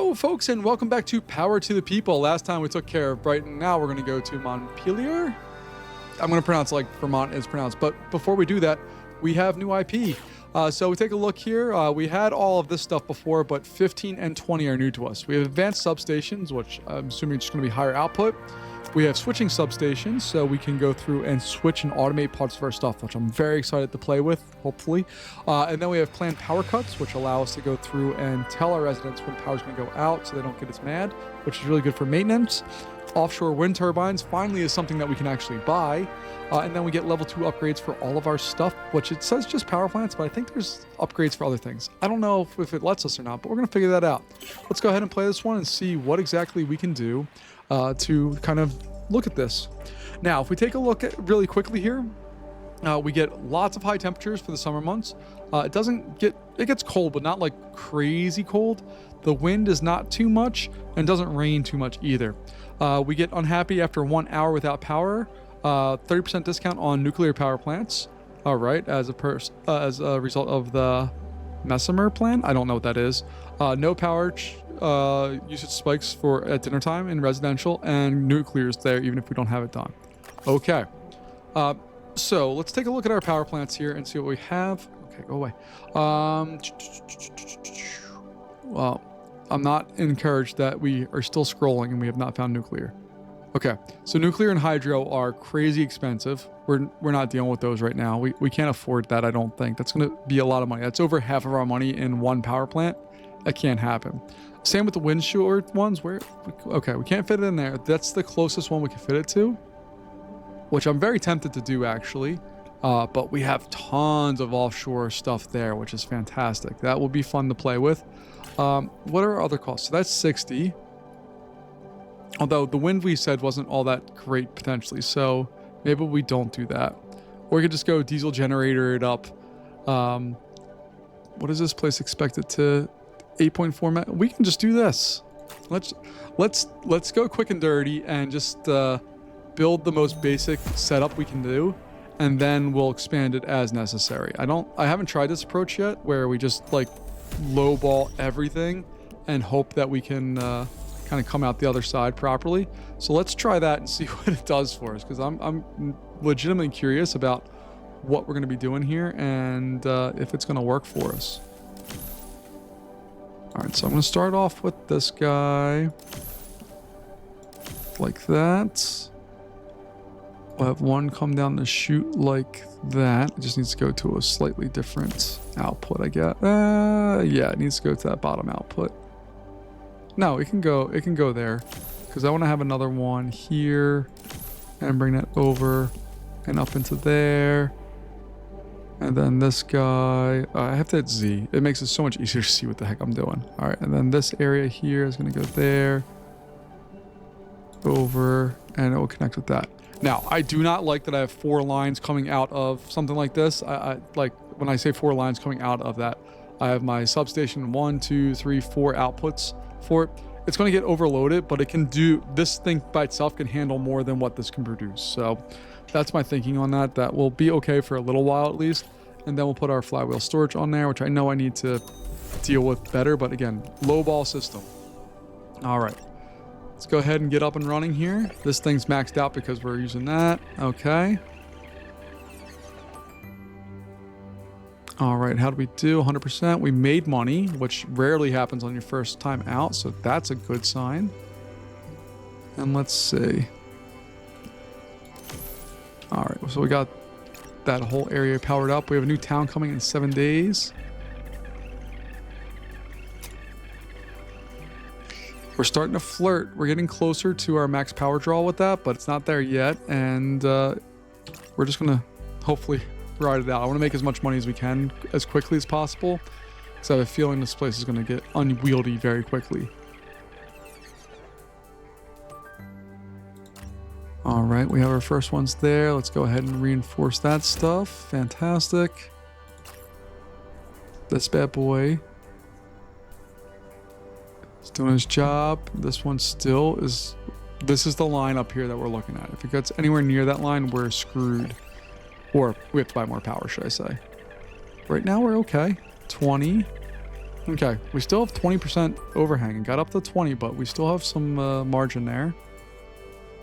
Hello, folks, and welcome back to Power to the People. Last time we took care of Brighton. Now we're going to go to Montpellier. I'm going to pronounce it like Vermont is pronounced. But before we do that, we have new IP. So we take a look here. We had all of this stuff before, but 15 and 20 are new to us. We have advanced substations, which I'm assuming is just going to be higher output. We have switching substations, so we can go through and switch and automate parts of our stuff, which I'm very excited to play with, hopefully. And then we have planned power cuts, which allow us to go through and tell our residents when power's going to go out so they don't get as mad, which is really good for maintenance. Offshore wind turbines finally is something that we can actually buy. And then we get level 2 upgrades for all of our stuff, which it says just power plants, but I think there's upgrades for other things. I don't know if it lets us or not, but we're going to figure that out. Let's go ahead and play this one and see what exactly we can do to kind of look at this. Now, if we take a look at really quickly here, we get lots of high temperatures for the summer months. It gets cold, but not like crazy cold. The wind is not too much and doesn't rain too much either. We get unhappy after 1 hour without power. 30% discount on nuclear power plants. All right, as a result of the Messemer plan. I don't know what that is. No power usage spikes at dinner time in residential, and nuclear is there even if we don't have it done. Okay. So let's take a look at our power plants here and see what we have. Okay, go away. Well, I'm not encouraged that we are still scrolling and we have not found nuclear. Okay, so nuclear and hydro are crazy expensive. We're not dealing with those right now. We can't afford that, I don't think. That's going to be a lot of money. That's over half of our money in one power plant. That can't happen. Same with the windshore ones. Okay, we can't fit it in there. That's the closest one we can fit it to, which I'm very tempted to do, actually. But we have tons of offshore stuff there, which is fantastic. That will be fun to play with. What are our other costs? So that's 60. Although the wind we said wasn't all that great potentially, so maybe we don't do that. Or we could just go diesel generator it up. What is this place expected to? 8.4 we can just do this. Let's go quick and dirty and just build the most basic setup we can do, and then we'll expand it as necessary. I haven't tried this approach yet where we just like lowball everything and hope that we can kind of come out the other side properly. So let's try that and see what it does for us, because I'm legitimately curious about what we're going to be doing here and if it's going to work for us. All right, so I'm going to start off with this guy like that. We'll have one come down the chute like that. It just needs to go to a slightly different output, I guess. Yeah, it needs to go to that bottom output. No, it can go there, because I want to have another one here and bring that over and up into there. And then this guy, I have to hit Z. It makes it so much easier to see what the heck I'm doing. All right, and then this area here is going to go there, over, and it will connect with that. Now, I do not like that I have 4 lines coming out of something like this. I like when I say 4 lines coming out of that, I have my substation 1, 2, 3, 4 outputs for it. It's going to get overloaded, but it can do, this thing by itself can handle more than what this can produce. So that's my thinking on that. That will be okay for a little while at least. And then we'll put our flywheel storage on there, which I know I need to deal with better, but again, low ball system. All right, let's go ahead and get up and running here. This thing's maxed out because we're using that. Okay. All right, how do we do? 100%. We made money, which rarely happens on your first time out, so that's a good sign. And let's see. All right, so we got that whole area powered up. We have a new town coming in 7 days. We're starting to flirt. We're getting closer to our max power draw with that, but it's not there yet. And we're just going to hopefully ride it out. I want to make as much money as we can as quickly as possible, because I have a feeling this place is going to get unwieldy very quickly. All right, we have our first ones there. Let's go ahead and reinforce that stuff. Fantastic. This bad boy is doing his job. This one still is. This is the line up here that we're looking at. If it gets anywhere near that line, we're screwed. Or we have to buy more power, should I say. Right now, we're okay. 20. Okay, we still have 20% overhang and got up to 20, but we still have some margin there.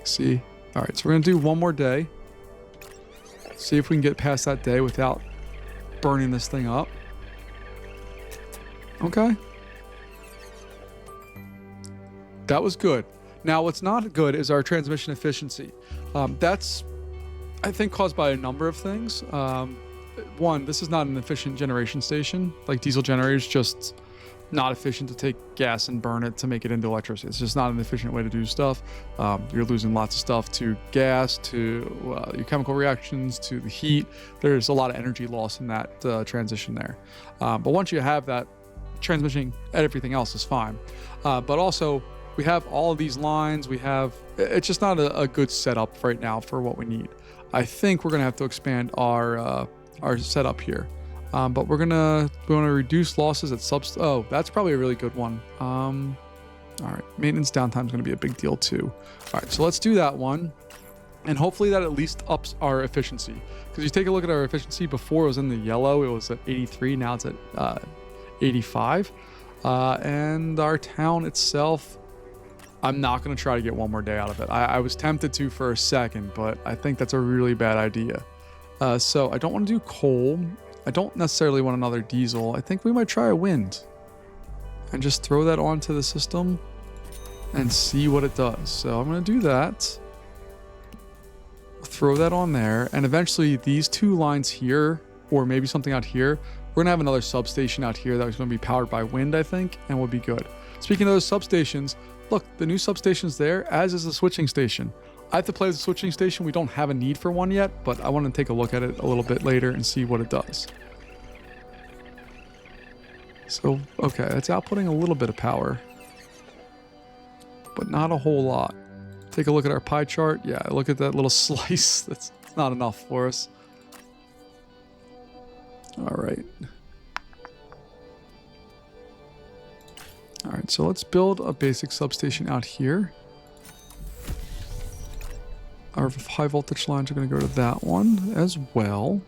See? All right, so we're gonna do one more day. See if we can get past that day without burning this thing up. Okay. That was good. Now, what's not good is our transmission efficiency. That's, I think, caused by a number of things. One, this is not an efficient generation station. Like diesel generators, just not efficient to take gas and burn it to make it into electricity. It's just not an efficient way to do stuff. You're losing lots of stuff to gas, to your chemical reactions, to the heat. There's a lot of energy loss in that transition there. But once you have that, transmission, everything else is fine. But also, we have all of these lines. It's just not a good setup right now for what we need. I think we're gonna have to expand our setup here. But we want to reduce losses at oh, that's probably a really good one. All right, maintenance downtime is going to be a big deal too. All right, so let's do that one. And hopefully that at least ups our efficiency. Because you take a look at our efficiency, before it was in the yellow, it was at 83, now it's at 85. And our town itself, I'm not going to try to get one more day out of it. I was tempted to for a second, but I think that's a really bad idea. So I don't want to do coal. I don't necessarily want another diesel. I think we might try a wind and just throw that onto the system and see what it does. So I'm going to do that. Throw that on there. And eventually these two lines here, or maybe something out here, we're going to have another substation out here that is going to be powered by wind, I think, and we'll be good. Speaking of those substations, look, the new substation's there, as is the switching station. I have to play with the switching station. We don't have a need for one yet, but I want to take a look at it a little bit later and see what it does. So, okay, it's outputting a little bit of power, but not a whole lot. Take a look at our pie chart. Yeah, look at that little slice. That's not enough for us. All right. All right, so let's build a basic substation out here. Our high voltage lines are going to go to that one as well.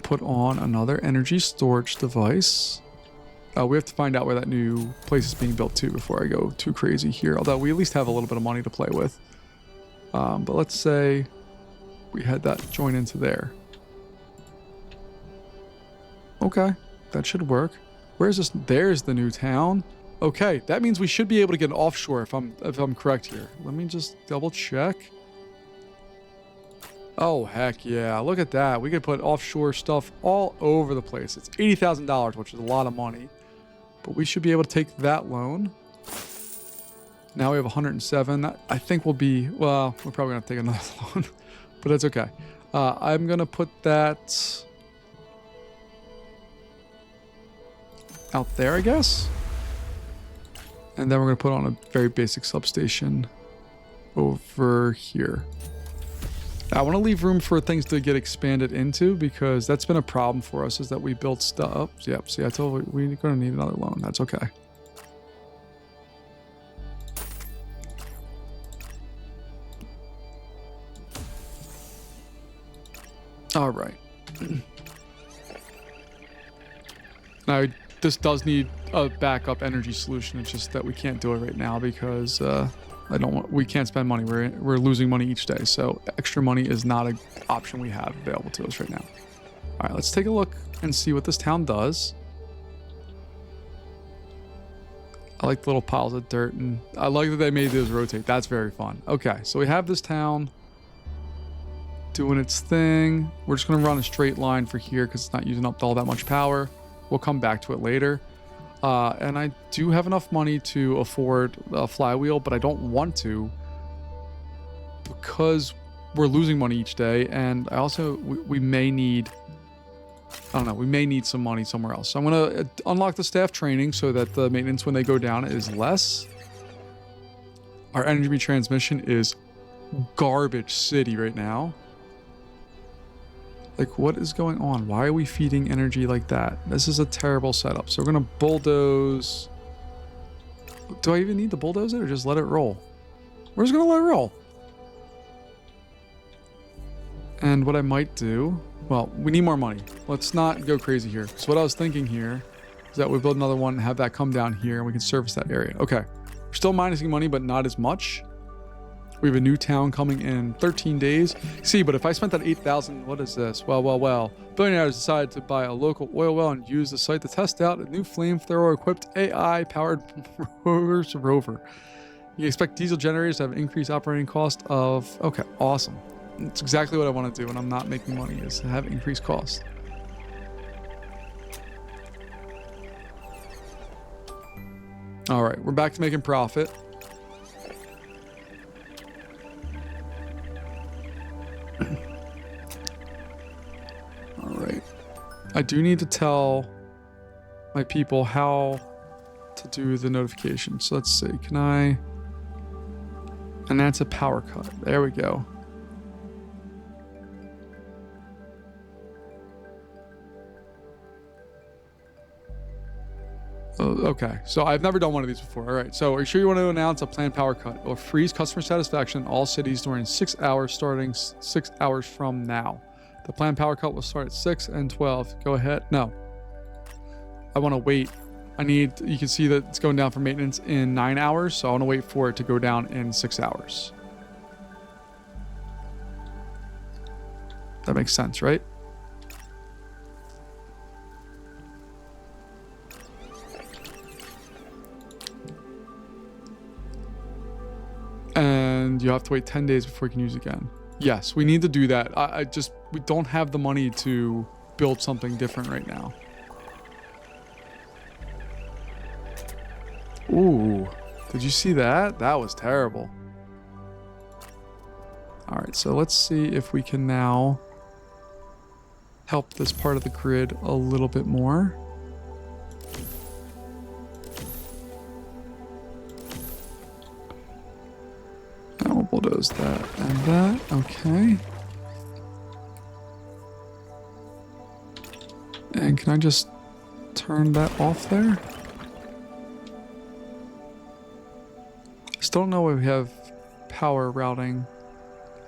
Put on another energy storage device. We have to find out where that new place is being built to before I go too crazy here. Although we at least have a little bit of money to play with. But let's say we had that join into there. Okay, that should work. Where's this? There's the new town. Okay, that means we should be able to get an offshore if I'm correct here. Let me just double check. Oh, heck yeah. Look at that. We could put offshore stuff all over the place. It's $80,000, which is a lot of money. But we should be able to take that loan. Now we have 107. I think we'll be... Well, we're probably going to take another loan. But that's okay. I'm going to put that... out there, I guess. And then we're going to put on a very basic substation over here. I want to leave room for things to get expanded into, because that's been a problem for us, is that we built stuff up. Yep, see, I told you we're going to need another loan. That's okay. All right. Now, this does need a backup energy solution. It's just that we can't do it right now because we can't spend money. We're losing money each day. So extra money is not an option we have available to us right now. All right, let's take a look and see what this town does. I like the little piles of dirt, and I like that they made those rotate. That's very fun. Okay, so we have this town doing its thing. We're just going to run a straight line for here because it's not using up all that much power. We'll come back to it later. And I do have enough money to afford a flywheel, but I don't want to because we're losing money each day. And I also, we may need, I don't know, we may need some money somewhere else. So I'm going to unlock the staff training so that the maintenance when they go down is less. Our energy transmission is garbage city right now. Like, what is going on? Why are we feeding energy like that? This is a terrible setup. So we're going to bulldoze. Do I even need to bulldoze it or just let it roll? We're just going to let it roll. And what I might do... Well, we need more money. Let's not go crazy here. So what I was thinking here is that we build another one and have that come down here and we can service that area. Okay. We're still minusing money, but not as much. We have a new town coming in 13 days. See, but if I spent that 8,000, what is this? Well. Billionaires decided to buy a local oil well and use the site to test out a new flamethrower-equipped AI-powered rover. You expect diesel generators to have increased operating cost of... Okay, awesome. It's exactly what I want to do when I'm not making money, is to have increased cost. All right, we're back to making profit. All right. I do need to tell my people how to do the notification. So let's see. Can I... And that's a power cut. There we go. Okay, so I've never done one of these before. All right, so are you sure you want to announce a planned power cut? It will freeze customer satisfaction in all cities during 6 hours, starting 6 hours from now. The planned power cut will start at 6 and 12. Go ahead. No. I want to wait. You can see that it's going down for maintenance in 9 hours, so I want to wait for it to go down in 6 hours. That makes sense, right? And you have to wait 10 days before you can use it again. Yes, we need to do that. We don't have the money to build something different right now. Ooh, did you see that? That was terrible. All right, so let's see if we can now help this part of the grid a little bit more. Now we'll bulldoze that and that. Okay. And can I just turn that off there? Still don't know why we have power routing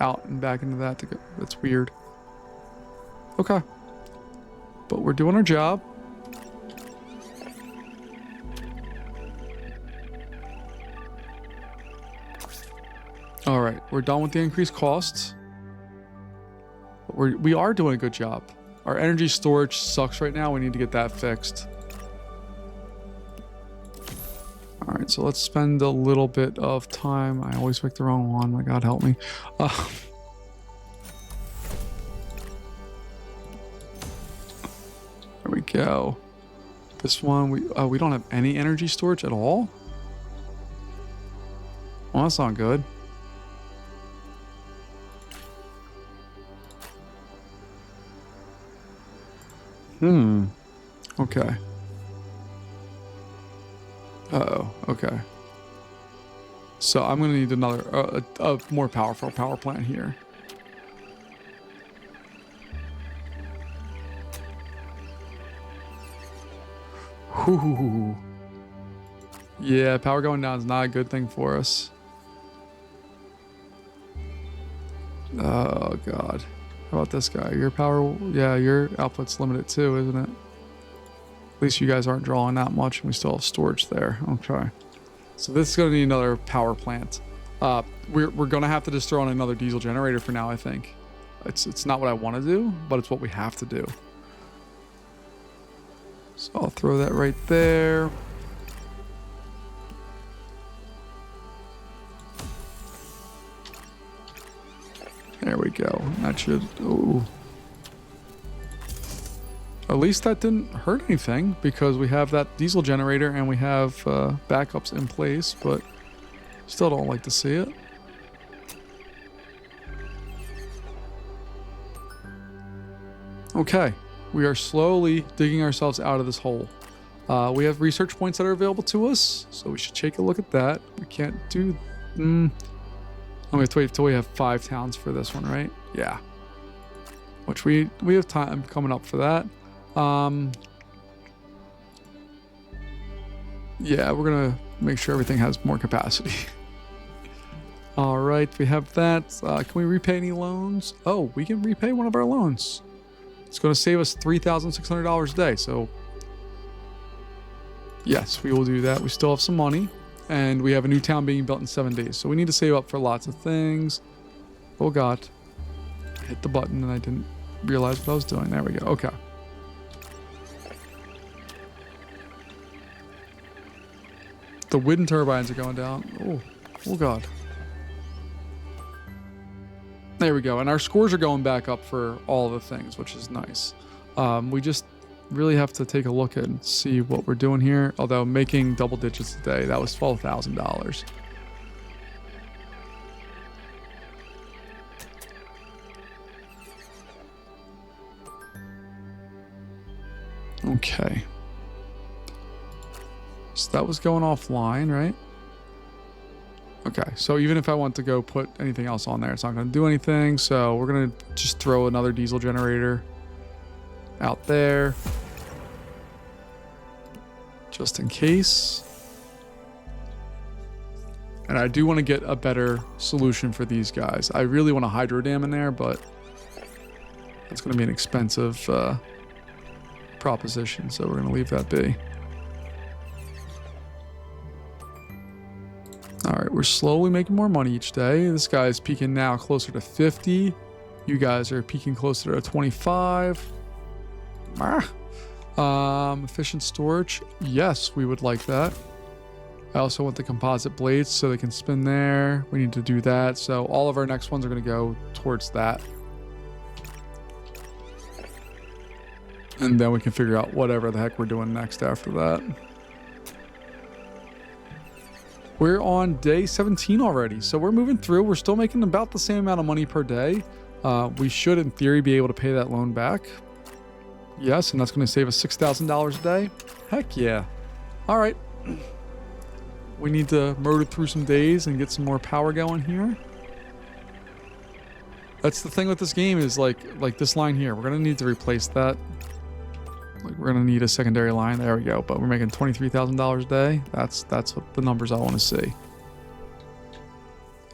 out and back into that. That's weird. Okay. But we're doing our job. All right, we're done with the increased costs. But we are doing a good job. Our energy storage sucks right now. We need to get that fixed. All right, so let's spend a little bit of time. I always pick the wrong one. My God, help me. There we go. This one, we don't have any energy storage at all. Well, that's not good. Okay. Uh-oh. Okay. So I'm gonna need another, a more powerful power plant here. Whoo. Yeah, power going down is not a good thing for us. Oh God. How about this guy? Your power, yeah, your output's limited too, isn't it? At least you guys aren't drawing that much and we still have storage there. Okay. So this is going to need another power plant. We're going to have to just throw on another diesel generator for now, I think. It's not what I want to do, but it's what we have to do. So I'll throw that right there. There we go. That should... Ooh. At least that didn't hurt anything because we have that diesel generator and we have backups in place, but still don't like to see it. Okay, we are slowly digging ourselves out of this hole. We have research points that are available to us, so we should take a look at that. We can't do... I'm going to wait until we have 5 towns for this one, right? Yeah. Which we have time coming up for that. Yeah, we're gonna make sure everything has more capacity. All right, we have that. Can we repay any loans? Oh, we can repay one of our loans. It's gonna save us $3,600 a day, so Yes, we will do that. We still have some money, and we have a new town being built in 7 days. So we need to save up for lots of things. Oh God, I hit the button and I didn't realize what I was doing. There we go. Okay. The wind turbines are going down. Oh God. There we go. And our scores are going back up for all the things, which is nice. We just really have to take a look and see what we're doing here. Although making double digits a day, that was $12,000. Okay. So that was going offline, right? Okay, so even if I want to go put anything else on there, it's not going to do anything. So we're going to just throw another diesel generator out there, just in case. And I do want to get a better solution for these guys. I really want a hydro dam in there, but it's going to be an expensive proposition, so we're going to leave that be. All right, we're slowly making more money each day. This guy's peaking now closer to 50. You guys are peaking closer to 25. Efficient storage. Yes, we would like that. I also want the composite blades so they can spin there. We need to do that. So all of our next ones are going to go towards that. And then we can figure out whatever the heck we're doing next after that. We're on day 17 already, so we're moving through. We're still making about the same amount of money per day. We should, in theory, be able to pay that loan back. Yes, and that's going to save us $6,000 a day. Heck yeah. All right. We need to motor through some days and get some more power going here. That's the thing with this game is like this line here. We're going to need to replace that. Like we're going to need a secondary line. There we go. But we're making $23,000 a day. That's what the numbers I want to see.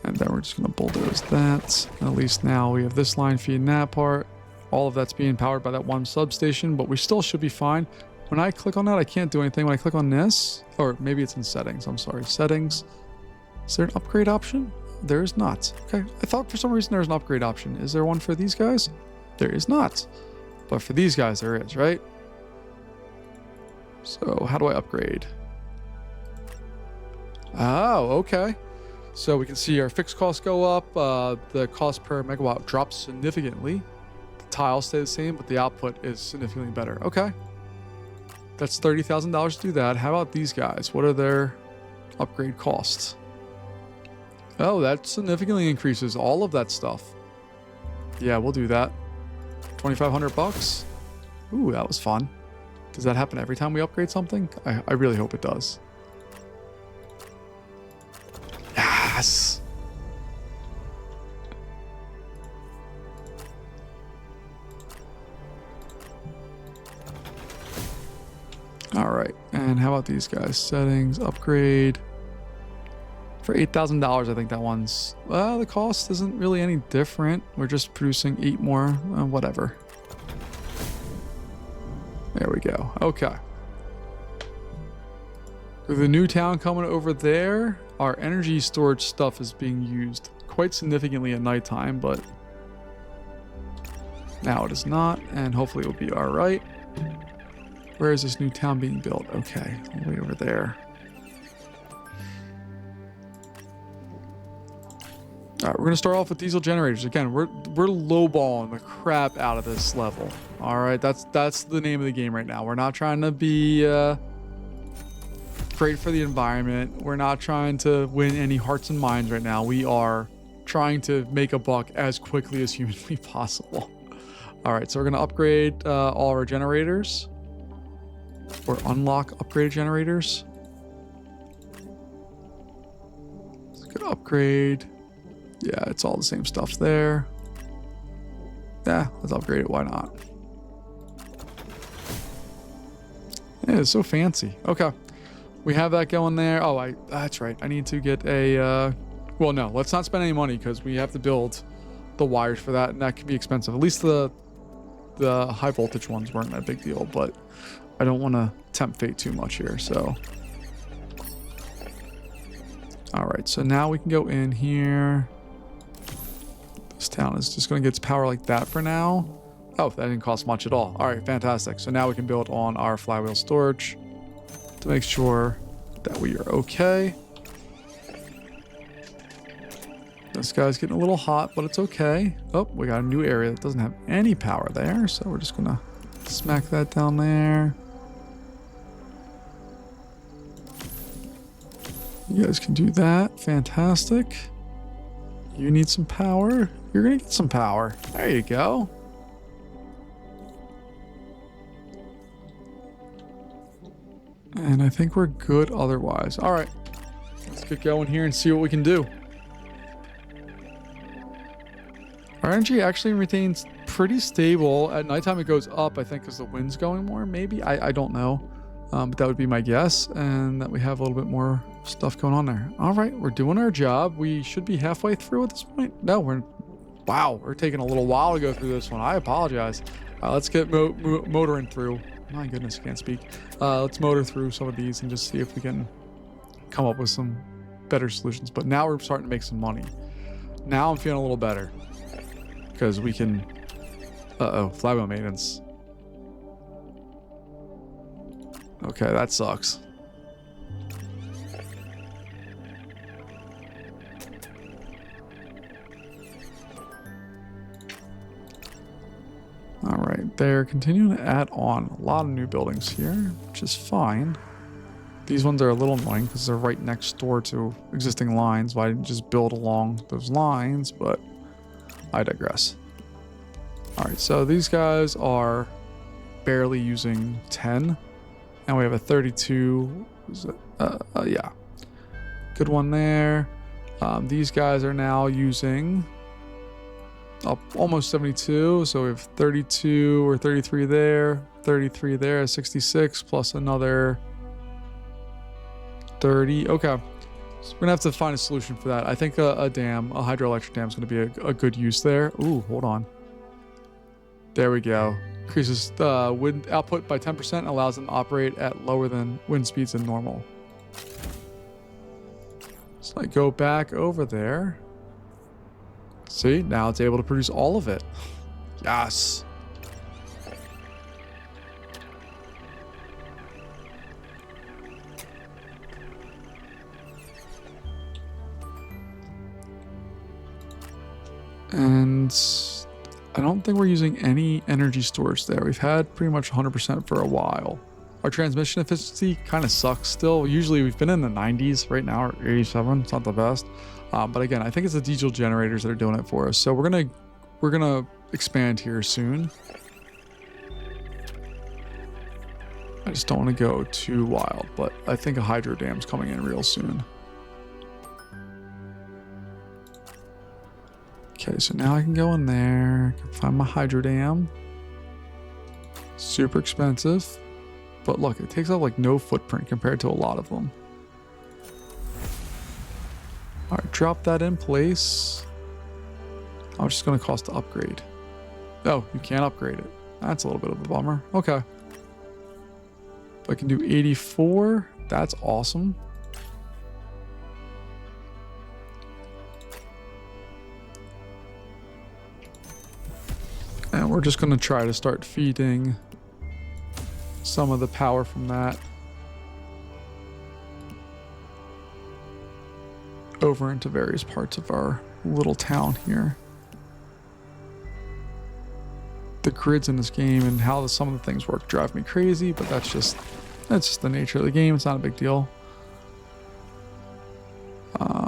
And then we're just going to bulldoze that. At least now we have this line feeding that part. All of that's being powered by that one substation, but we still should be fine. When I click on that, I can't do anything. When I click on this, or maybe it's in settings. I'm sorry. Settings. Is there an upgrade option? There is not. Okay. I thought for some reason there was an upgrade option. Is there one for these guys? There is not. But for these guys, there is, right? So how do I upgrade? Oh, okay. So we can see our fixed costs go up. The cost per megawatt drops significantly. The tiles stay the same, but the output is significantly better. Okay. That's $30,000 to do that. How about these guys? What are their upgrade costs? Oh, that significantly increases all of that stuff. Yeah, we'll do that. 2,500 bucks. Ooh, that was fun. Does that happen every time we upgrade something? I really hope it does. Yes. All right. And how about these guys? Settings, upgrade. For $8,000, I think that one's... Well, the cost isn't really any different. We're just producing 8 more. Whatever. There we go. Okay. With the new town coming over there, our energy storage stuff is being used quite significantly at nighttime, but now it is not, and hopefully it will be all right. Where is this new town being built? Okay, all the way over there. All right, we're gonna start off with diesel generators. Again, we're lowballing the crap out of this level. All right, that's the name of the game right now. We're not trying to be great for the environment. We're not trying to win any hearts and minds right now. We are trying to make a buck as quickly as humanly possible. All right, so we're gonna upgrade all our generators, or unlock upgraded generators. Let's go upgrade. Yeah, it's all the same stuff there. Yeah, let's upgrade it. Why not? Yeah, it's so fancy. Okay. We have that going there. Oh, that's right. I need to get a... well, no. Let's not spend any money because we have to build the wires for that, and that can be expensive. At least the high voltage ones weren't a big deal, but I don't want to tempt fate too much here, so. All right, so now we can go in here. This town is just going to get its power like that for now. Oh, that didn't cost much at all. All right, fantastic. So now we can build on our flywheel storage to make sure that we are okay. This guy's getting a little hot, but it's okay. Oh, we got a new area that doesn't have any power there, so we're just going to smack that down there. You guys can do that. Fantastic. You need some power. You're going to get some power. There you go. And I think we're good otherwise. All right. Let's get going here and see what we can do. Our energy actually retains pretty stable. At nighttime, it goes up, I think, because the wind's going more, maybe. I don't know. But that would be my guess. And that we have a little bit more stuff going on there. All right. We're doing our job. We should be halfway through at this point. No, we're taking a little while to go through this one. I apologize. Let's get motoring through. My goodness, I can't speak. Let's motor through some of these and just see if we can come up with some better solutions. But now we're starting to make some money. Now I'm feeling a little better because we can. Flywheel maintenance. Okay, that sucks. All right, they're continuing to add on a lot of new buildings here, which is fine. These ones are a little annoying because they're right next door to existing lines. Why didn't you just build along those lines? But I digress. All right, so these guys are barely using 10, and we have a 32. Yeah, good one there. These guys are now using almost 72, so we have 32 or 33 there, 33 there, 66 plus another 30. Okay, so we're gonna have to find a solution for that. I think a hydroelectric dam is gonna be a good use there. Ooh, hold on. There we go. Increases the wind output by 10% and allows them to operate at lower than wind speeds than normal. So I go back over there. See, now it's able to produce all of it. Yes. And I don't think we're using any energy storage there. We've had pretty much 100% for a while. Our transmission efficiency kind of sucks still. Usually we've been in the 90s. Right now we're 87. It's not the best. But again, I think it's the diesel generators that are doing it for us. So we're gonna expand here soon. I just don't want to go too wild, but I think a hydro dam's coming in real soon. Okay, so now I can go in there, can find my hydro dam. Super expensive, but look, it takes up like no footprint compared to a lot of them. All right, drop that in place. How much is going to cost to upgrade? Oh, you can't upgrade it. That's a little bit of a bummer. Okay. If I can do 84, that's awesome. And we're just going to try to start feeding some of the power from that over into various parts of our little town here. The grids in this game and how some of the things work drive me crazy, but that's just the nature of the game. It's not a big deal.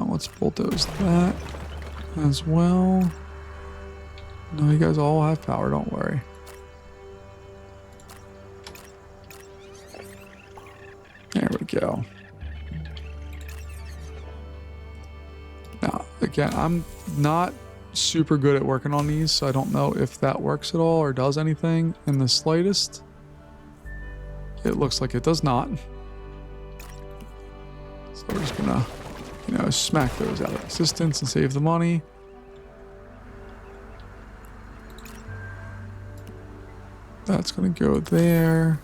Let's bulldoze that as well. No, you guys all have power, don't worry. There we go. Now, again, I'm not super good at working on these, so I don't know if that works at all or does anything in the slightest. It looks like it does not. So we're just gonna, smack those out of existence and save the money. That's gonna go there.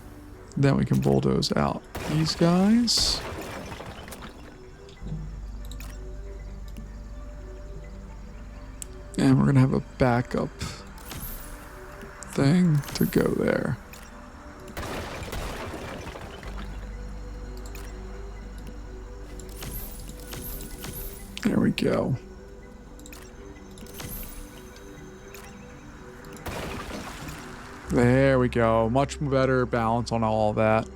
Then we can bulldoze out these guys. And we're going to have a backup thing to go there. There we go. There we go. Much better balance on all of that.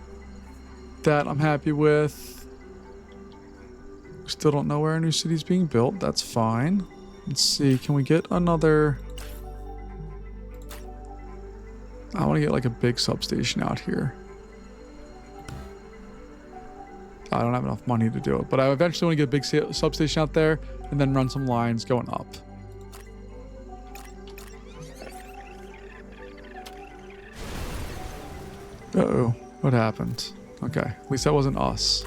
That I'm happy with. Still don't know where our new city's being built. That's fine. Let's see. Can we get another... I want to get like a big substation out here. I don't have enough money to do it, but I eventually want to get a big substation out there and then run some lines going up. Uh-oh, what happened? Okay, at least that wasn't us.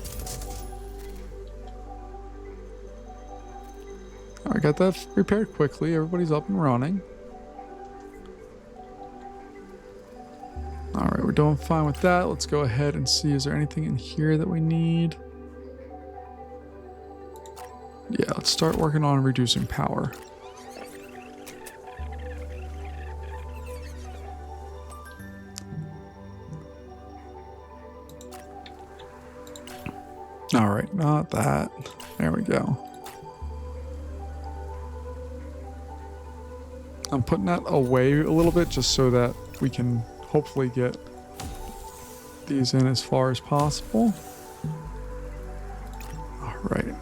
I got that repaired quickly. Everybody's up and running. All right, we're doing fine with that. Let's go ahead and see, is there anything in here that we need? Yeah, let's start working on reducing power. All right, not that. There we go. I'm putting that away a little bit just so that we can hopefully get these in as far as possible. All right.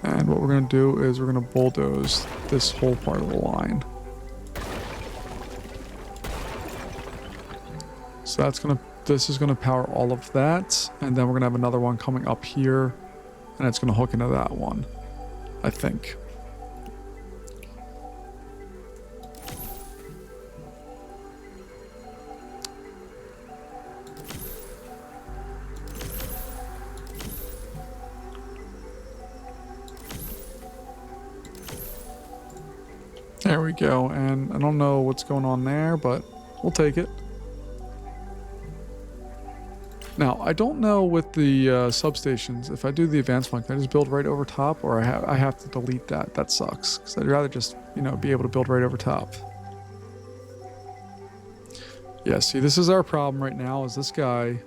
And what we're going to do is we're going to bulldoze this whole part of the line. So that's going to, this is going to power all of that. And then we're going to have another one coming up here. And it's going to hook into that one, I think. There we go. And I don't know what's going on there, but we'll take it. Now, I don't know with the substations, if I do the advanced one, can I just build right over top, or I have to delete that? That sucks, because I'd rather just, you know, be able to build right over top. Yeah, see, this is our problem right now, is this guy,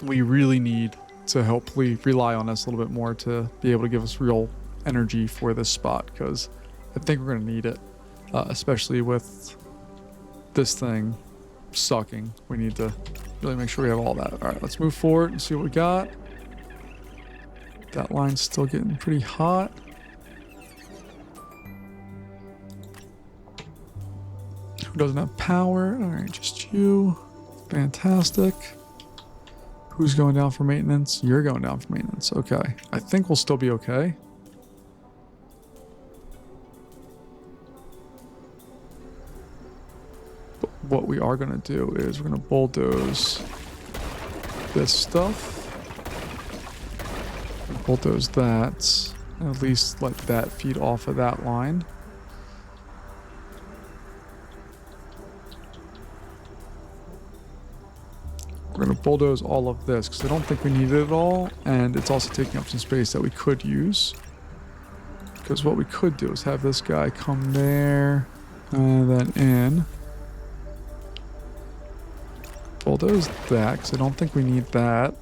we really need to hopefully rely on us a little bit more to be able to give us real energy for this spot, because I think we're going to need it, especially with this thing sucking. We need to really make sure we have all that. All right, let's move forward and see what we got. That line's still getting pretty hot. Who doesn't have power? All right, just you. Fantastic. Who's going down for maintenance? You're going down for maintenance. Okay. I think we'll still be okay. What we are going to do is we're going to bulldoze this stuff. Bulldoze that. And at least let that feed off of that line. We're going to bulldoze all of this because I don't think we need it all. And it's also taking up some space that we could use. Because what we could do is have this guy come there and then in. Bulldoze that, because I don't think we need that.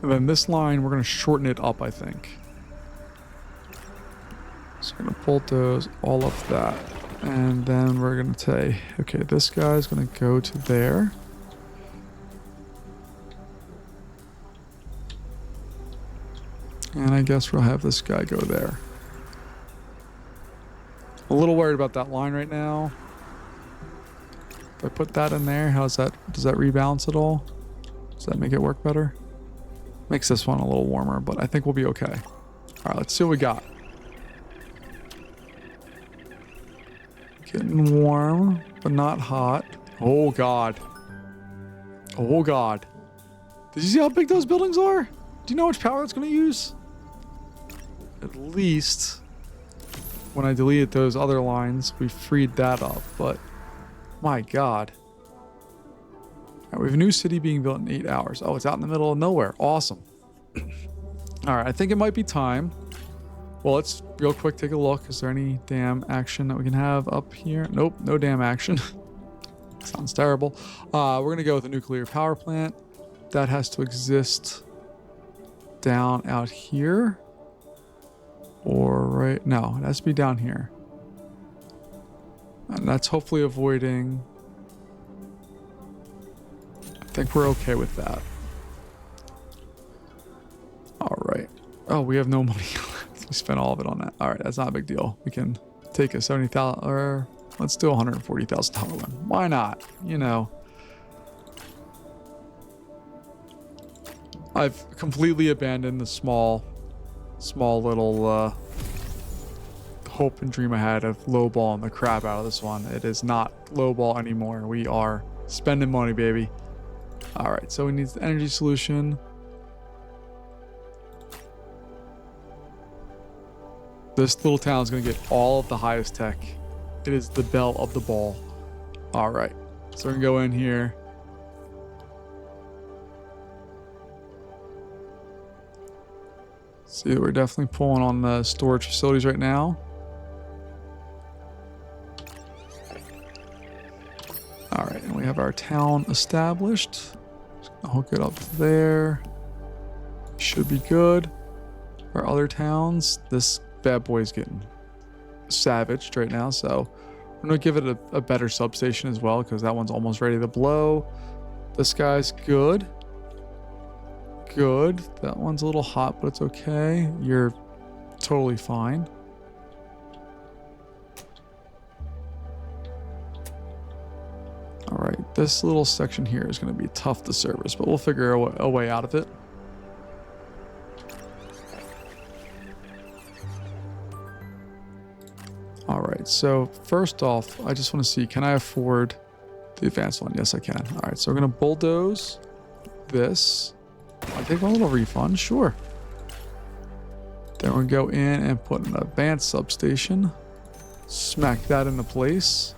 And then this line, we're going to shorten it up, I think. So we're going to bulldoze all of that. And then we're going to say, okay, this guy's going to go to there. And I guess we'll have this guy go there. A little worried about that line right now. If I put that in there, does that rebalance at all? Does that make it work better? Makes this one a little warmer, but I think we'll be okay. All right, let's see what we got. Getting warm, but not hot. Oh, God. Oh, God. Did you see how big those buildings are? Do you know how much power it's going to use? At least when I deleted those other lines, we freed that up, but my God. All right, we have a new city being built in 8 hours. Oh, it's out in the middle of nowhere. Awesome. All right, I think it might be time. Well, let's real quick take a look. Is there any damn action that we can have up here? Nope, no damn action. Sounds terrible. We're going to go with a nuclear power plant. That has to exist down out here. Or right... No, it has to be down here. And that's hopefully avoiding... I think we're okay with that. All right. Oh, we have no money. We spent all of it on that. All right, that's not a big deal. We can take a 70,000 or let's do $140,000 one. Why not? You know. I've completely abandoned the small little hope and dream I had of lowballing the crap out of this one. It is not lowball anymore. We are spending money, baby. All right, so we need the energy solution. This little town is going to get all of the highest tech. It is the belle of the ball. All right, so we're going to go in here. See, we're definitely pulling on the storage facilities right now. All right, and we have our town established. I'll hook it up there. Should be good. Our other towns, this bad boy's getting savaged right now, so I'm gonna give it a better substation as well because that one's almost ready to blow. This guy's good. Good. That one's a little hot, but it's okay. You're totally fine. All right, this little section here is going to be tough to service, but we'll figure a way out of it. All right, so first off, I just want to see, can I afford the advanced one? Yes, I can. All right, so we're going to bulldoze this. I'll take a little refund, sure. Then we'll go in and put an advanced substation. Smack that into place.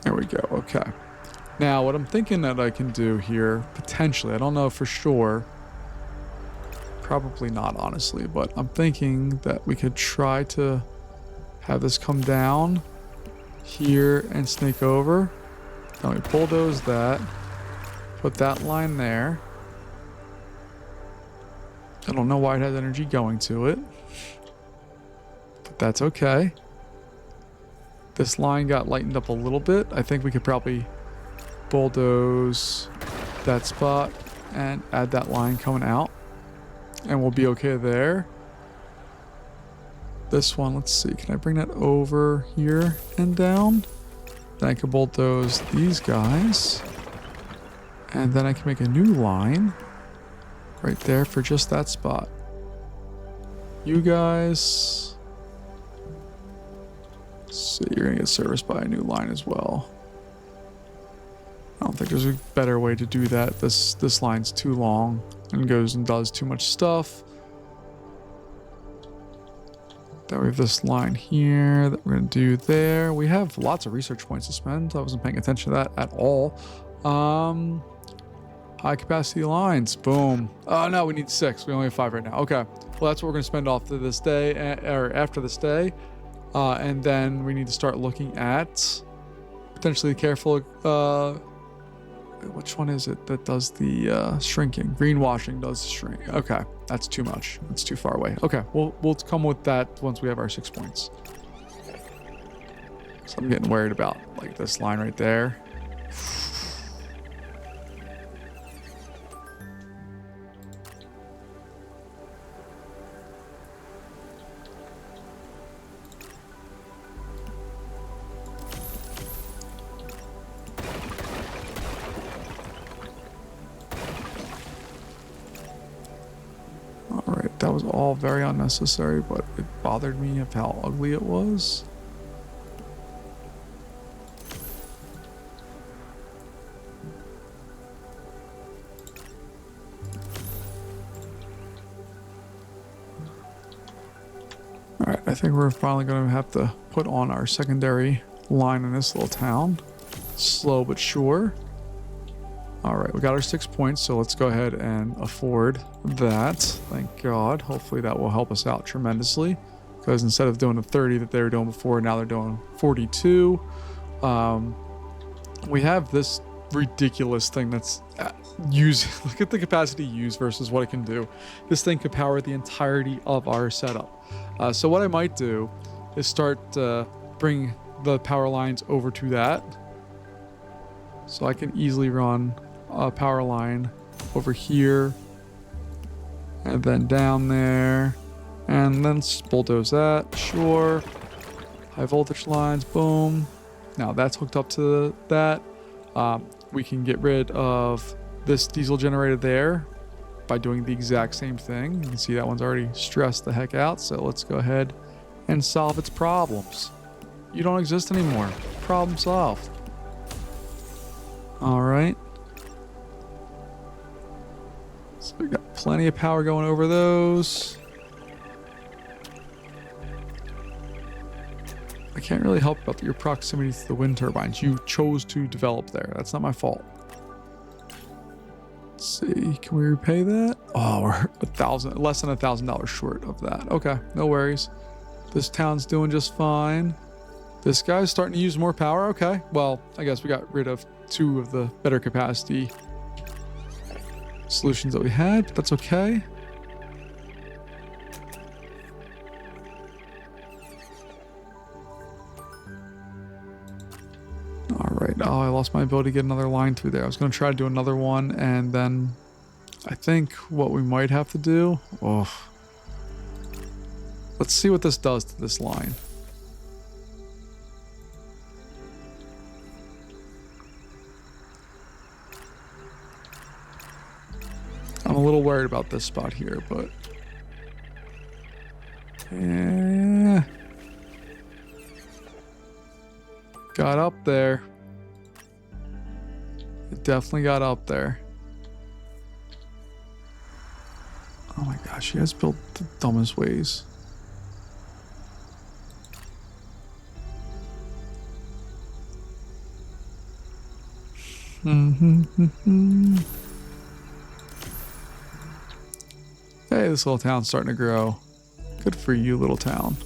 There we go, okay. Now, what I'm thinking that I can do here, potentially, I don't know for sure, probably not honestly, but I'm thinking that we could try to have this come down here and snake over. Then we bulldoze that, put that line there. I don't know why it has energy going to it, but that's okay. This line got lightened up a little bit. I think we could probably bulldoze that spot and add that line coming out, and we'll be okay there. This one, let's see, can I bring that over here and down? Then I can bulldoze these guys, and then I can make a new line right there for just that spot. You guys, let's see, you're gonna get serviced by a new line as well. I don't think there's a better way to do that. This line's too long and goes and does too much stuff. Then we have this line here that we're going to do there. We have lots of research points to spend. I wasn't paying attention to that at all. High capacity lines. Boom. Oh, no, we need 6. We only have 5 right now. Okay. Well, that's what we're going to spend off to this day, or after this day. And then we need to start looking at potentially careful... which one is it that does the shrinking? Greenwashing does shrink. Okay, that's too much. That's too far away. Okay, we'll come with that once we have our 6 points. So I'm getting worried about like this line right there. That was all very unnecessary, but it bothered me of how ugly it was. right, I think we're finally going to have to put on our secondary line in this little town. Slow but sure. All right, we got our 6 points, so let's go ahead and afford that. Thank God. Hopefully that will help us out tremendously, because instead of doing the 30 that they were doing before, now they're doing 42. We have this ridiculous thing that's look at the capacity used versus what it can do. This thing could power the entirety of our setup. So what I might do is start bring the power lines over to that, so I can easily run a power line over here and then down there, and then bulldoze that. Sure. High voltage lines, boom. Now that's hooked up to that. We can get rid of this diesel generator there by doing the exact same thing. You can see that one's already stressed the heck out, so let's go ahead and solve its problems. You don't exist anymore. Problem solved. All right. So we got plenty of power going over those. I can't really help about your proximity to the wind turbines. You chose to develop there. That's not my fault. Let's see, can we repay that? Oh, we're less than $1,000 short of that. Okay, no worries. This town's doing just fine. This guy's starting to use more power. Okay, well, I guess we got rid of 2 of the better capacity solutions that we had, but that's okay. All right. Oh, I lost my ability to get another line through there. I was going to try to do another one, and then I think what we might have to do... Oh, let's see what this does to this line. I'm a little worried about this spot here, but... yeah. Got up there. It definitely got up there. Oh my gosh, he has built the dumbest ways. Hey, this little town's starting to grow. Good for you, little town.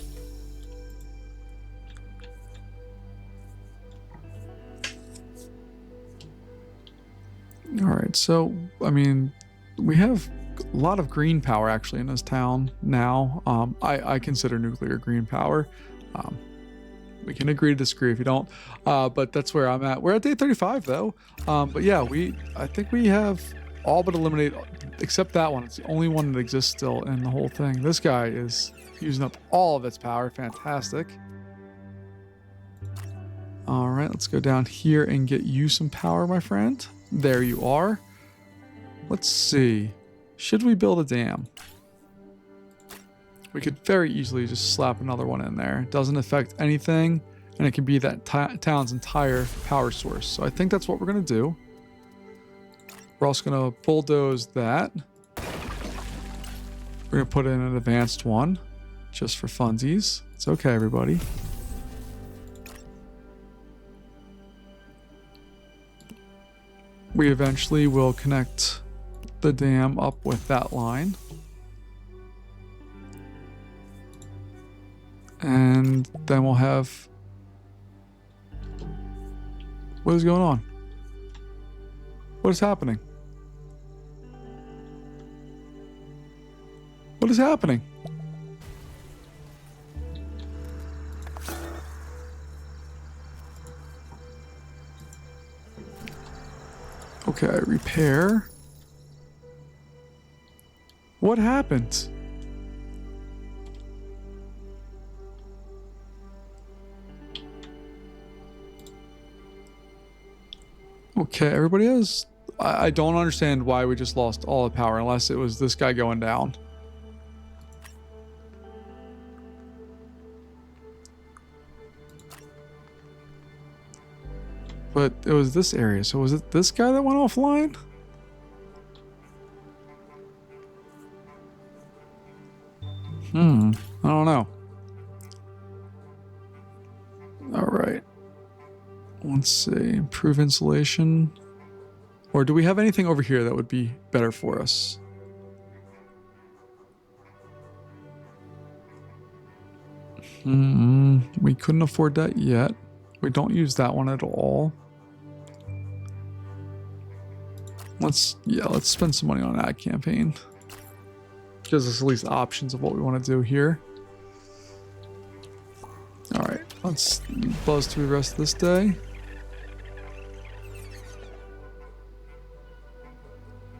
All right, so, I mean, we have a lot of green power actually in this town now. I consider nuclear green power. We can agree to disagree if you don't, but that's where I'm at. We're at day 35 though. But yeah, I think we have all but eliminated, except that one. It's the only one that exists still in the whole thing. This guy is using up all of its power. Fantastic. All right, let's go down here and get you some power, my friend. There you are. Let's see. Should we build a dam? We could very easily just slap another one in there. It doesn't affect anything, and it can be that town's entire power source. So I think that's what we're going to do. We're also going to bulldoze that. We're going to put in an advanced one just for funsies. It's okay, everybody. We eventually will connect the dam up with that line. And then we'll have... What is going on? What is happening? What is happening? Okay, repair. What happened? Okay, everybody has... I don't understand why we just lost all the power unless it was this guy going down. But it was this area, so was it this guy that went offline? I don't know. Let's see, improve insulation. Or do we have anything over here that would be better for us? We couldn't afford that yet. We don't use that one at all. Let's spend some money on an ad campaign. Gives us at least options of what we want to do here. All right, let's buzz through the rest of this day.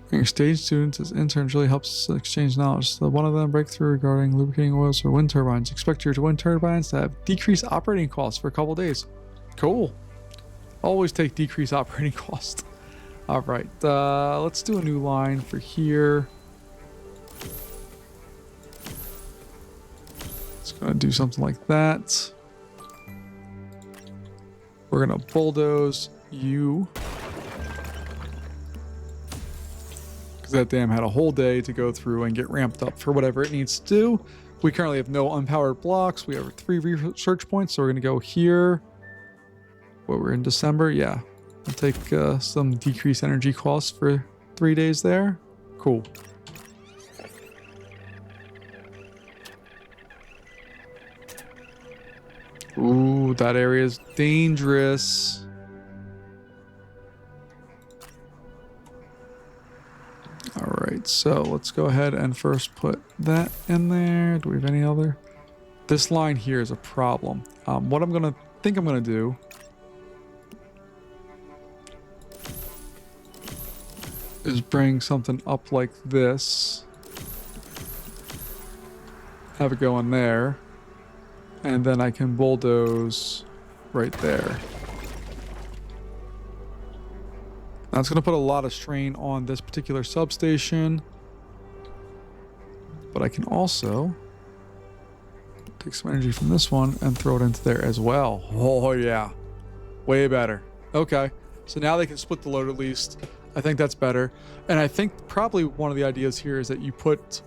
Your stage students as interns really helps exchange knowledge. So one of them breakthrough regarding lubricating oils for wind turbines. Expect your wind turbines to have decreased operating costs for a couple days. Cool. Always take decreased operating costs. All right, let's do a new line for here. It's gonna do something like that. We're gonna bulldoze you. Because that dam had a whole day to go through and get ramped up for whatever it needs to do. We currently have no unpowered blocks. We have 3 research points, so we're gonna go here. What, we're in December? Yeah. I'll take some decreased energy costs for 3 days there. Cool. Ooh, that area is dangerous. All right, so let's go ahead and first put that in there. Do we have any other? This line here is a problem. What I'm gonna do is bring something up like this. Have it go in there. And then I can bulldoze right there. That's going to put a lot of strain on this particular substation. But I can also take some energy from this one and throw it into there as well. Oh yeah, way better. Okay, so now they can split the load at least. I think that's better. And I think probably one of the ideas here is that you put,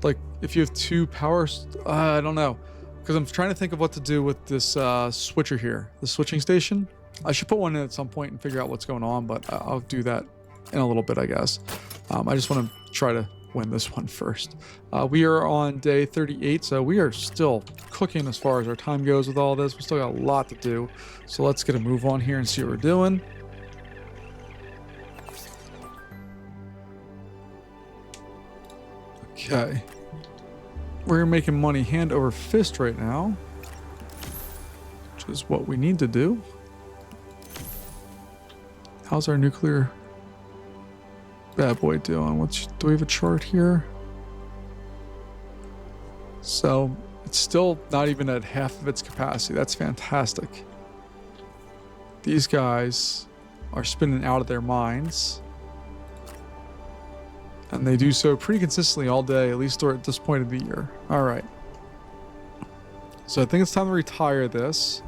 like, if you have 2 power, I don't know. Because I'm trying to think of what to do with this switcher here, the switching station. I should put one in at some point and figure out what's going on, but I'll do that in a little bit, I guess. I just want to try to win this one first. We are on day 38, so we are still cooking as far as our time goes with all this. We still got a lot to do. So let's get a move on here and see what we're doing. Okay. We're making money hand over fist right now, which is what we need to do. How's our nuclear bad boy doing? Do we have a chart here? So it's still not even at half of its capacity. That's fantastic. These guys are spinning out of their minds. And they do so pretty consistently all day, at least at this point of the year. All right. So I think it's time to retire this.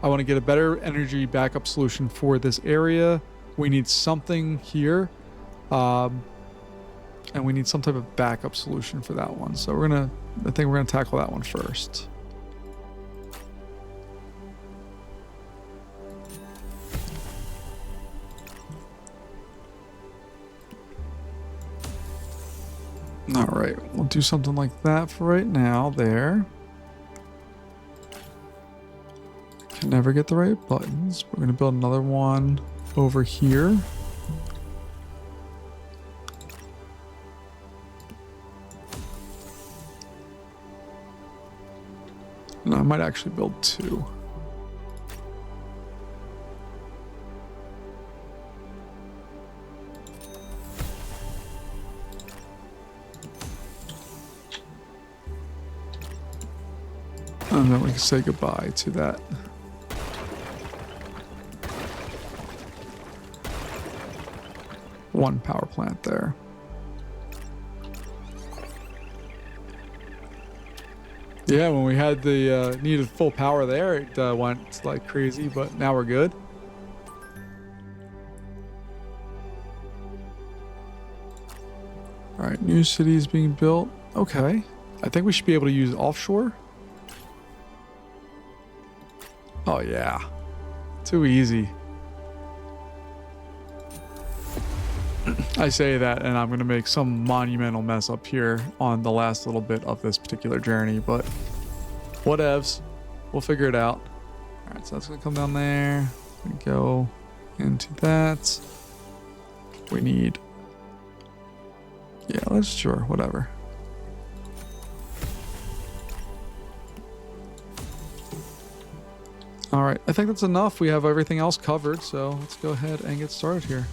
I want to get a better energy backup solution for this area. We need something here. And we need some type of backup solution for that one. So I think we're gonna tackle that one first. All right, we'll do something like that for right now there. Can never get the right buttons. We're gonna build another one over here. And I might actually build 2. And then we can say goodbye to that. One power plant there. Yeah, when we had the needed full power there, it went like crazy, but now we're good. All right, new cities being built. Okay, I think we should be able to use offshore. Oh, yeah. Too easy. I say that, and I'm going to make some monumental mess up here on the last little bit of this particular journey, but whatevs. We'll figure it out. All right, so that's going to come down there. We go into that. We need... Yeah, let's... Sure, whatever. All right, I think that's enough. We have everything else covered, so let's go ahead and get started here.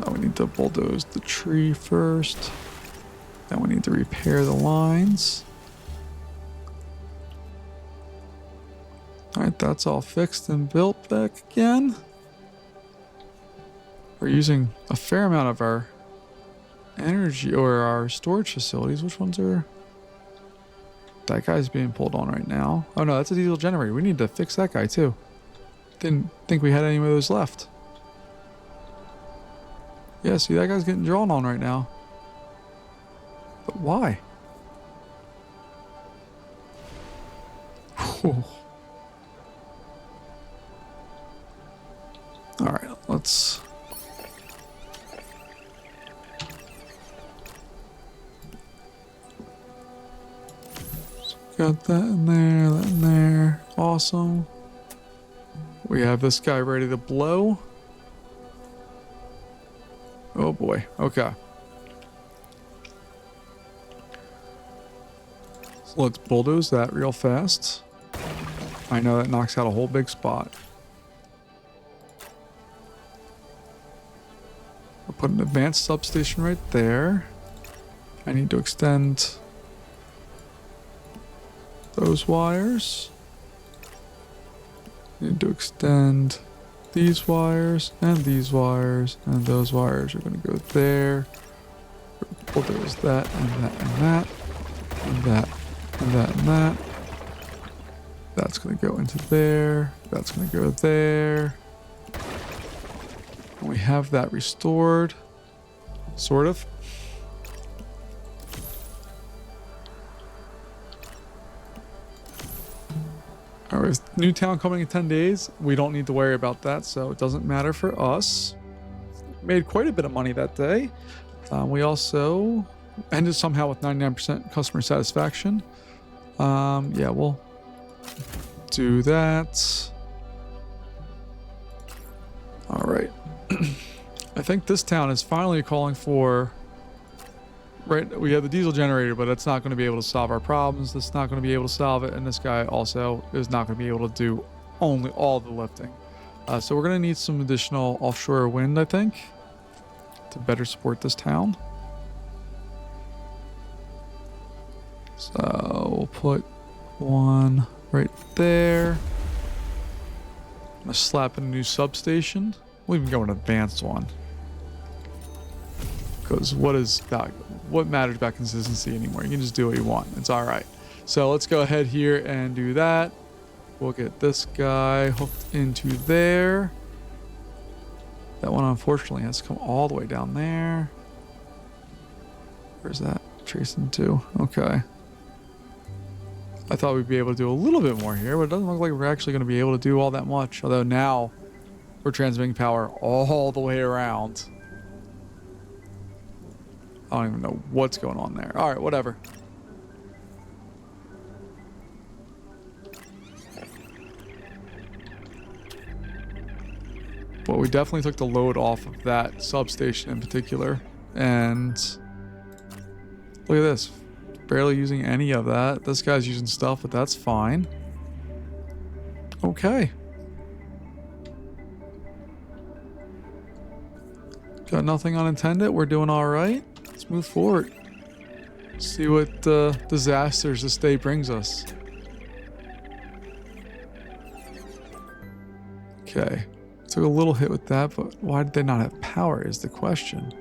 Oh, we need to bulldoze the tree first. Then we need to repair the lines. All right, that's all fixed and built back again. We're using a fair amount of our energy or our storage facilities. Which ones are... That guy's being pulled on right now. Oh no, that's a diesel generator. We need to fix that guy too. Didn't think we had any of those left. Yeah, see, that guy's getting drawn on right now. But why? Whew. All right, let's... Got that in there, that in there. Awesome. We have this guy ready to blow. Oh boy. Okay. So let's bulldoze that real fast. I know that knocks out a whole big spot. We'll put an advanced substation right there. I need to extend those wires. Need to extend these wires, and these wires, and those wires are going to go there. Bulldoze that, and that, and that, and that, and that, and that. That's going to go into there. That's going to go there. And we have that restored. Sort of. All right, new town coming in 10 days. We don't need to worry about that, so it doesn't matter for us. Made quite a bit of money that day. We also ended somehow with 99% customer satisfaction. Yeah, we'll do that. All right. I think this town is finally calling for... Right, we have the diesel generator, but it's not going to be able to solve our problems. That's not going to be able to solve it. And this guy also is not going to be able to do only all the lifting. So we're going to need some additional offshore wind, I think, to better support this town. So we'll put one right there. I'm going to slap in a new substation. We'll even go an advanced one. Because what matters about consistency anymore? You can just do what you want. It's all right. So let's go ahead here and do that. We'll get this guy hooked into there. That one unfortunately has to come all the way down there. Where's that tracing to? Okay. I thought we'd be able to do a little bit more here, but it doesn't look like we're actually going to be able to do all that much. Although now we're transmitting power all the way around. I don't even know what's going on there. All right, whatever. But we definitely took the load off of that substation in particular. And look at this. Barely using any of that. This guy's using stuff, but that's fine. Okay. Got nothing unintended. We're doing all right. Let's move forward. See what disasters this day brings us. Okay. Took a little hit with that, but why did they not have power is the question.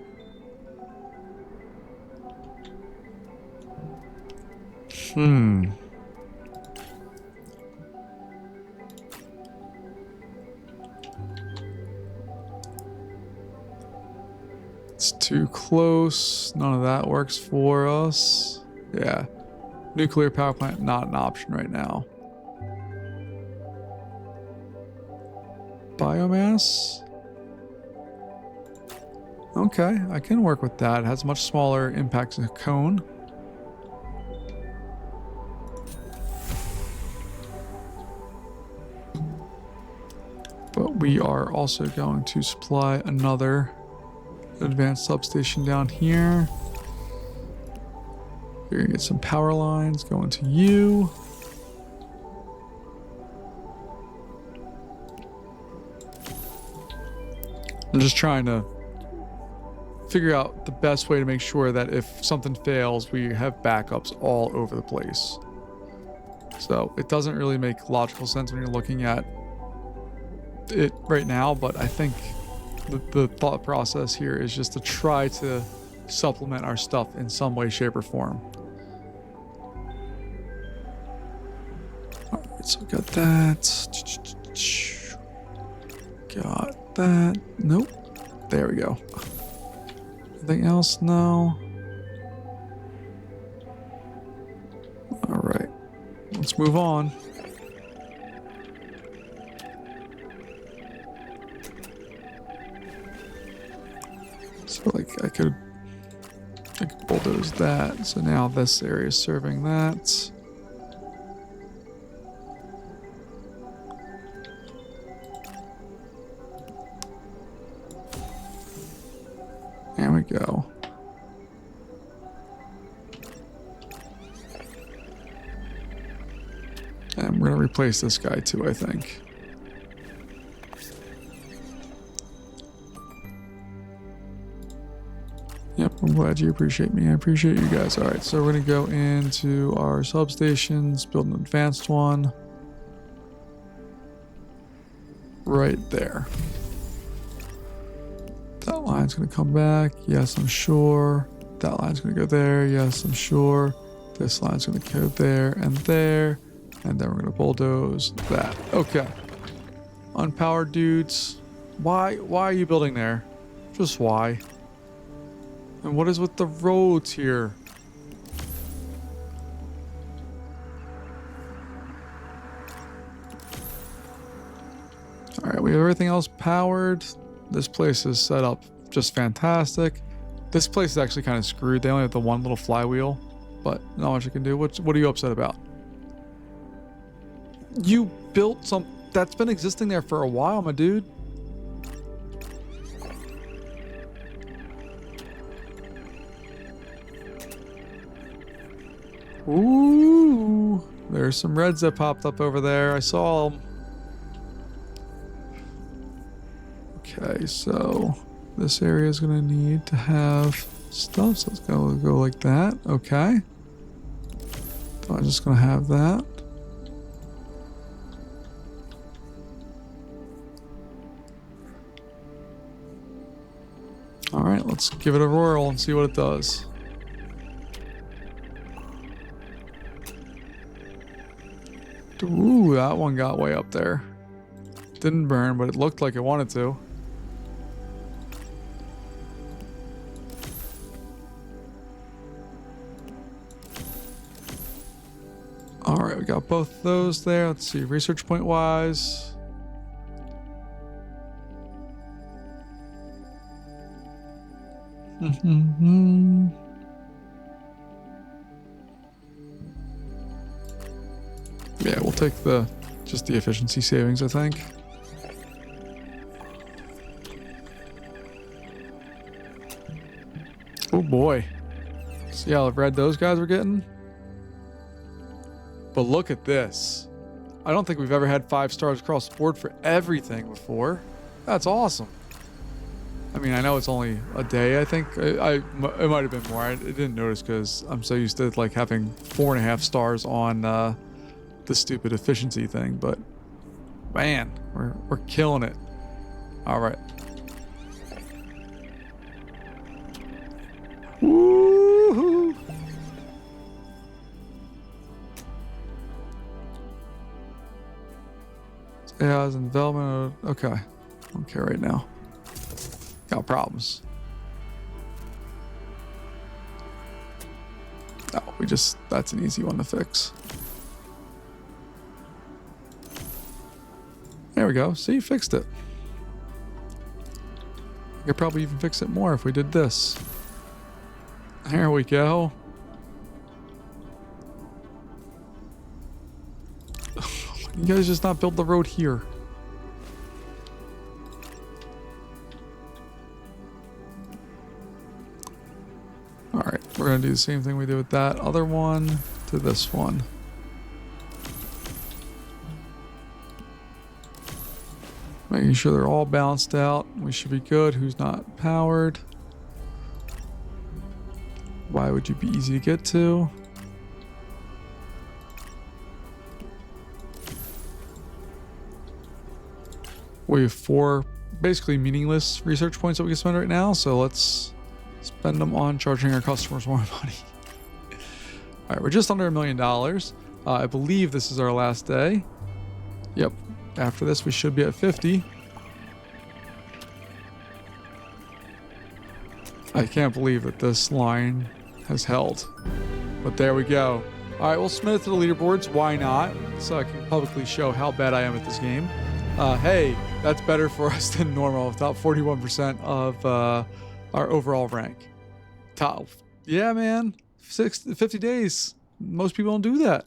It's too close. None of that works for us. Yeah. Nuclear power plant, not an option right now. Biomass. Okay, I can work with that. It has much smaller impacts than a cone. But we are also going to supply another advanced substation down here. You're gonna get some power lines going to you. I'm just trying to figure out the best way to make sure that if something fails, we have backups all over the place. So it doesn't really make logical sense when you're looking at it right now, but I think the thought process here is just to try to supplement our stuff in some way, shape, or form. All right, so we got that. Got that. Nope. There we go. Anything else? No. All right. Let's move on. So like I could bulldoze that. So now this area is serving that. There we go. And we're gonna replace this guy too, I think. Yep, I'm glad you appreciate me. I appreciate you guys. All right, so we're gonna go into our substations, build an advanced one. Right there. That line's gonna come back. Yes, I'm sure. That line's gonna go there. Yes, I'm sure. This line's gonna go there and there. And then we're gonna bulldoze that. Okay. Unpowered dudes. Why are you building there? Just why? And what is with the roads here? All right, we have everything else powered. This place is set up just fantastic. This place is actually kind of screwed. They only have the one little flywheel, but not much I can do. What are you upset about? You built some that's been existing there for a while, my dude. Ooh, there's some reds that popped up over there. I saw them. Okay, so this area is gonna need to have stuff. So let's go like that. Okay. So I'm just gonna have that. All right, let's give it a whirl and see what it does. Ooh, that one got way up there. Didn't burn, but it looked like it wanted to. All right, we got both those there. Let's see, research point wise. Yeah, we'll take just the efficiency savings, I think. Oh boy. See how red those guys were getting? But look at this. I don't think we've ever had 5 stars across the board for everything before. That's awesome. I mean, I know it's only a day, I think. It might have been more. I didn't notice because I'm so used to like having 4.5 stars on the stupid efficiency thing, but man, we're killing it. All right. Woohoo! Yeah, it's in development. Okay. I don't care right now. Got problems. Oh, that's an easy one to fix. There we go. See, fixed it. I could probably even fix it more if we did this. There we go. You guys just not build the road here. All right, we're gonna do the same thing we did with that other one to this one. Making sure they're all balanced out. We should be good. Who's not powered? Why would you be easy to get to? We have 4 basically meaningless research points that we can spend right now, so let's spend them on charging our customers more money. All right, we're just under $1 million. I believe this is our last day. Yep. After this, we should be at 50. I can't believe that this line has held, but there we go. All right, we'll submit it to the leaderboards. Why not? So I can publicly show how bad I am at this game. Hey, that's better for us than normal. Top 41% of our overall rank. Top, yeah, man. 50 days. Most people don't do that.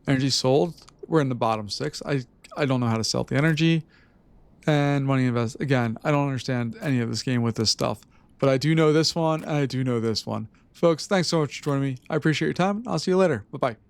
Energy sold. We're in the bottom 6. I don't know how to sell the energy. And money invest. Again, I don't understand any of this game with this stuff. But I do know this one, and I do know this one. Folks, thanks so much for joining me. I appreciate your time. I'll see you later. Bye-bye.